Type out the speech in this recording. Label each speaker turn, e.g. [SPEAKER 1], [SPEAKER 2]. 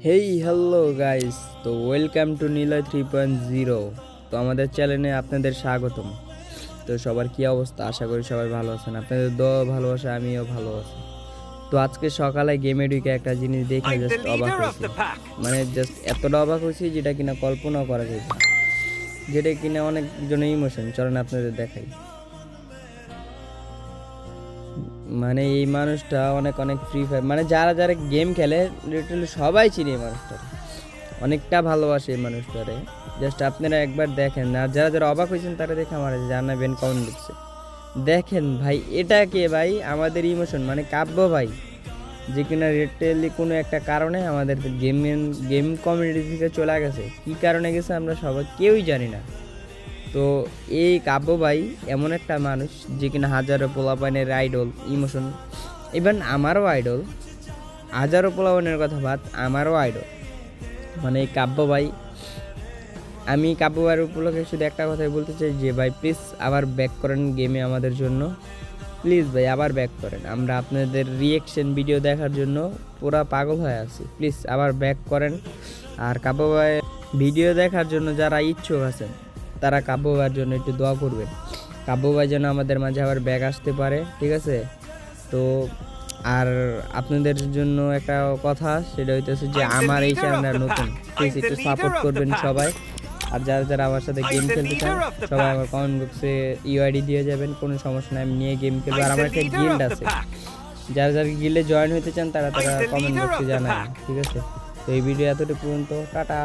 [SPEAKER 1] Hey hello guys, তো welcome to Niloy 3.0। তো আমাদের চ্যানেলে আপনাদের স্বাগতম। তো সবার কি অবস্থা? আশা করি সবাই ভালো আছেন। আপনাদের দোয়া ভালোবাসা আমিও ভালো আছি। তো আজকে সকালে গেমে ঢুকে একটা জিনিস দেখে জাস্ট অবাক হয়েছি। মানে জাস্ট এতটা অবাক হয়েছি যেটা কিনা কল্পনাও করা যায় না, যেটা কিনা অনেকজনের ইমোশন। চলেন আপনাদের দেখাই। মানে এই মানুষটা অনেক অনেক ফ্রি ফায়ার, মানে যারা যারা গেম খেলে লিটারালি সবাই চিনি এই মানুষটা, অনেকটা ভালোবাসে এই মানুষটারে। জাস্ট আপনারা একবার দেখেন, আর যারা যারা অবাক হয়েছেন তারা দেখে আমার জানাবেন কমেন্ট বক্সে। দেখেন ভাই, এটা কে ভাই? আমাদের ইমোশন, মানে কাব্য ভাই, যে কিনা রিটেলি কোনো একটা কারণে আমাদের গেম কমিউনিটি থেকে চলে গেছে। কী কারণে গেছে আমরা সবাই কেউই জানি না। তো এই কাব্য ভাই এমন একটা মানুষ যে কিনা হাজারো পোলাপানের আইডল, ইমোশন। ইভেন আমারও আইডল, হাজারো পোলাপানের কথা বাদ, আমারও আইডল মানে এই কাব্য ভাই। আমি কাব্য ভাইয়ের উপলক্ষে শুধু একটা কথাই বলতে চাই যে ভাই প্লিজ আবার ব্যাক করেন গেমে আমাদের জন্য। প্লিজ ভাই আবার ব্যাক করেন, আমরা আপনাদের রিয়েকশন ভিডিও দেখার জন্য পুরা পাগল হয়ে আছি। প্লিজ আবার ব্যাক করেন। আর কাব্য ভাই ভিডিও দেখার জন্য যারা ইচ্ছুক আছেন তারা কাব্য ভাইয়ের জন্য একটু দোয়া করবেন। কাব্য ভাই যেন আমাদের মাঝে আবার ব্যাক আসতে পারে, ঠিক আছে? তো আর আপনাদের জন্য একটা কথা, সেটা হইতেছে যে আমার এই চ্যানেলটা নতুন, প্লিজ একটু সাপোর্ট করবেন সবাই। আর যারা যারা আমার সাথে গেম খেলতে চান সবাই আমার কমেন্ট বক্সে ইউআইডি দিয়ে যাবেন, কোনো সমস্যা নেই, আমি নিয়ে গেম খেলবো। আর আমার একটা গিল্ড আছে, যারা যারা গিল্ডে জয়েন হতে চান তারা তারা কমেন্ট বক্সে জানাবেন, ঠিক আছে? তো এই ভিডিও এতটুকু পর্যন্ত, টাটা।